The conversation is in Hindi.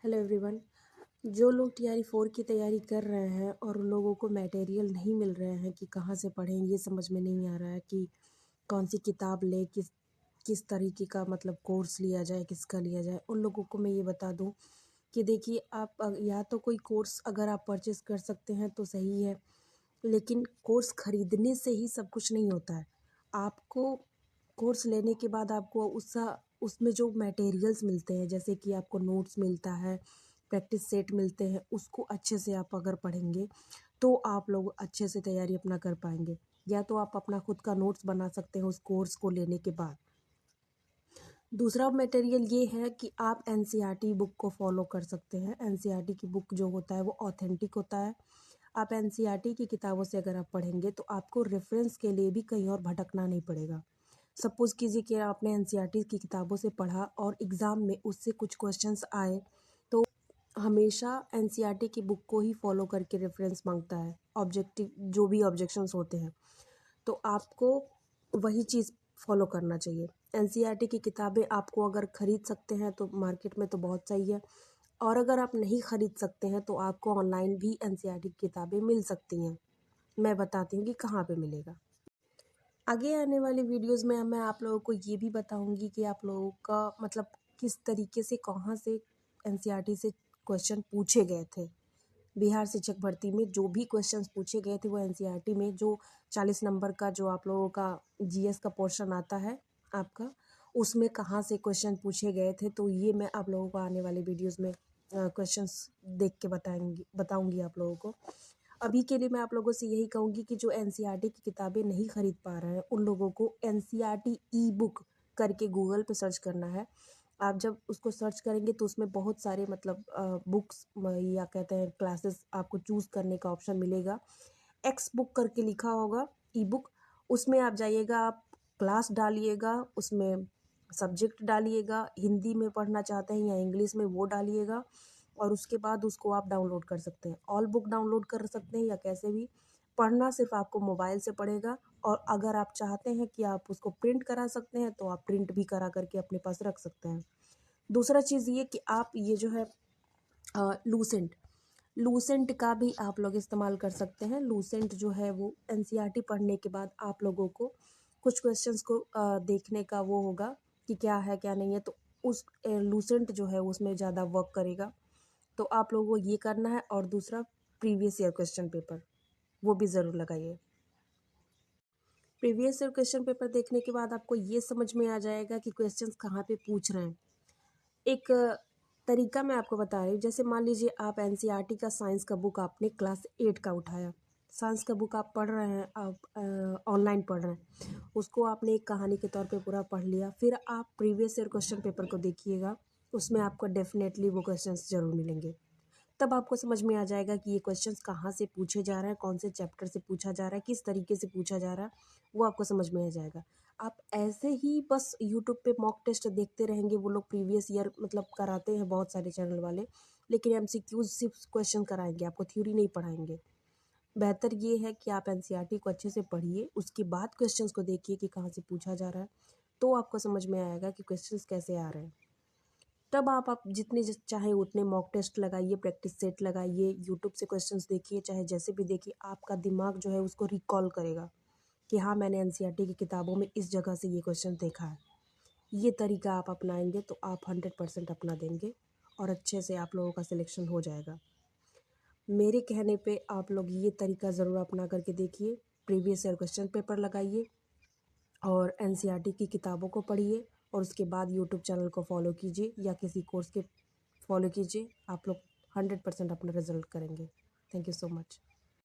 Hello everyone. जो लोग टीआरई 4 की तैयारी कर रहे हैं और उन लोगों को मटेरियल नहीं मिल रहे हैं कि कहाँ से पढ़ें, ये समझ में नहीं आ रहा है कि कौन सी किताब लें, किस किस तरीके का मतलब कोर्स लिया जाए, किसका लिया जाए। उन लोगों को मैं ये बता दूं कि देखिए, आप या तो कोई कोर्स अगर आप परचेज़ कर सकते हैं तो सही है, लेकिन कोर्स ख़रीदने से ही सब कुछ नहीं होता है। आपको कोर्स लेने के बाद आपको उसमें जो मटेरियल्स मिलते हैं, जैसे कि आपको नोट्स मिलता है, प्रैक्टिस सेट मिलते हैं, उसको अच्छे से आप अगर पढ़ेंगे तो आप लोग अच्छे से तैयारी अपना कर पाएंगे। या तो आप अपना खुद का नोट्स बना सकते हैं उस कोर्स को लेने के बाद। दूसरा मटेरियल ये है कि आप एनसीईआरटी बुक को फॉलो कर सकते हैं। एनसीईआरटी की बुक जो होता है वो ऑथेंटिक होता है। आप एनसीईआरटी की किताबों से अगर आप पढ़ेंगे तो आपको रेफरेंस के लिए भी कहीं और भटकना नहीं पड़ेगा। सपोज़ कीजिए कि आपने एनसीईआरटी की किताबों से पढ़ा और एग्ज़ाम में उससे कुछ क्वेश्चंस आए, तो हमेशा एनसीईआरटी की बुक को ही फॉलो करके रेफरेंस मांगता है, ऑब्जेक्टिव जो भी ऑब्जेक्शंस होते हैं, तो आपको वही चीज़ फॉलो करना चाहिए। एनसीईआरटी की किताबें आपको अगर ख़रीद सकते हैं तो मार्केट में तो बहुत सही है, और अगर आप नहीं ख़रीद सकते हैं तो आपको ऑनलाइन भी एनसीईआरटी की किताबें मिल सकती हैं। मैं बताती हूँ कि कहाँ पे मिलेगा। आगे आने वाली वीडियोस में मैं आप लोगों को ये भी बताऊंगी कि आप लोगों का मतलब किस तरीके से कहाँ से एनसीईआरटी से क्वेश्चन पूछे गए थे। बिहार शिक्षक भर्ती में जो भी क्वेश्चंस पूछे गए थे वो एनसीईआरटी में जो 40 नंबर का जो आप लोगों का जीएस का पोर्शन आता है आपका, उसमें कहाँ से क्वेश्चन पूछे गए थे, तो ये मैं आप लोगों को आने वाले वीडियोस में क्वेश्चंस देख के बताऊंगी आप लोगों को। अभी के लिए मैं आप लोगों से यही कहूँगी कि जो एनसीईआरटी की किताबें नहीं खरीद पा रहे हैं उन लोगों को एनसीईआरटी ई बुक करके गूगल पे सर्च करना है। आप जब उसको सर्च करेंगे तो उसमें बहुत सारे मतलब बुक्स या कहते हैं क्लासेस आपको चूज़ करने का ऑप्शन मिलेगा। एक्स बुक करके लिखा होगा ई बुक, उसमें आप जाइएगा, आप क्लास डालिएगा, उसमें सब्जेक्ट डालिएगा, हिंदी में पढ़ना चाहते हैं या इंग्लिश में वो डालिएगा, और उसके बाद उसको आप डाउनलोड कर सकते हैं। ऑल बुक डाउनलोड कर सकते हैं या कैसे भी। पढ़ना सिर्फ आपको मोबाइल से पड़ेगा, और अगर आप चाहते हैं कि आप उसको प्रिंट करा सकते हैं तो आप प्रिंट भी करा करके अपने पास रख सकते हैं। दूसरा चीज़ ये कि आप ये जो है लूसेंट लूसेंट का भी आप लोग इस्तेमाल कर सकते हैं। लूसेंट जो है वो एनसीईआरटी पढ़ने के बाद आप लोगों को कुछ क्वेश्चंस को देखने का वो होगा कि क्या है क्या नहीं है, तो उस लूसेंट जो है उसमें ज़्यादा वर्क करेगा। तो आप लोगों को ये करना है, और दूसरा प्रीवियस ईयर क्वेश्चन पेपर वो भी ज़रूर लगाइए। प्रीवियस ईयर क्वेश्चन पेपर देखने के बाद आपको ये समझ में आ जाएगा कि क्वेश्चंस कहाँ पे पूछ रहे हैं। एक तरीका मैं आपको बता रही हूँ। जैसे मान लीजिए आप एनसीईआरटी का साइंस का बुक आपने क्लास 8 का उठाया, साइंस का बुक आप पढ़ रहे हैं, आप ऑनलाइन पढ़ रहे हैं, उसको आपने एक कहानी के तौर पे पूरा पढ़ लिया, फिर आप प्रीवियस ईयर क्वेश्चन पेपर को देखिएगा, उसमें आपको डेफिनेटली वो क्वेश्चंस ज़रूर मिलेंगे। तब आपको समझ में आ जाएगा कि ये क्वेश्चंस कहाँ से पूछे जा रहे हैं, कौन से चैप्टर से पूछा जा रहा है, किस तरीके से पूछा जा रहा है, वो आपको समझ में आ जाएगा। आप ऐसे ही बस यूट्यूब पे मॉक टेस्ट देखते रहेंगे, वो लोग प्रीवियस ईयर मतलब कराते हैं बहुत सारे चैनल वाले, लेकिन एमसीक्यूज सिर्फ क्वेश्चन कराएंगे, आपको थ्योरी नहीं पढ़ाएंगे। बेहतर ये है कि आप एनसीईआरटी को अच्छे से पढ़िए, उसके बाद क्वेश्चंस को देखिए कि कहाँ से पूछा जा रहा है, तो आपको समझ में आएगा कि क्वेश्चंस कैसे आ रहे हैं। तब आप जितने चाहे उतने मॉक टेस्ट लगाइए, प्रैक्टिस सेट लगाइए, यूट्यूब से क्वेश्चंस देखिए, चाहे जैसे भी देखिए, आपका दिमाग जो है उसको रिकॉल करेगा कि हाँ, मैंने एनसीईआरटी की किताबों में इस जगह से ये क्वेश्चन देखा है। ये तरीका आप अपनाएंगे तो आप 100% अपना देंगे और अच्छे से आप लोगों का सिलेक्शन हो जाएगा। मेरे कहने पे आप लोग ये तरीका ज़रूर अपना करके देखिए। प्रीवियस ईयर क्वेश्चन पेपर लगाइए और एनसीईआरटी की किताबों को पढ़िए, और उसके बाद यूट्यूब चैनल को फॉलो कीजिए या किसी कोर्स के फॉलो कीजिए। आप लोग 100% अपना रिजल्ट करेंगे। Thank you so much.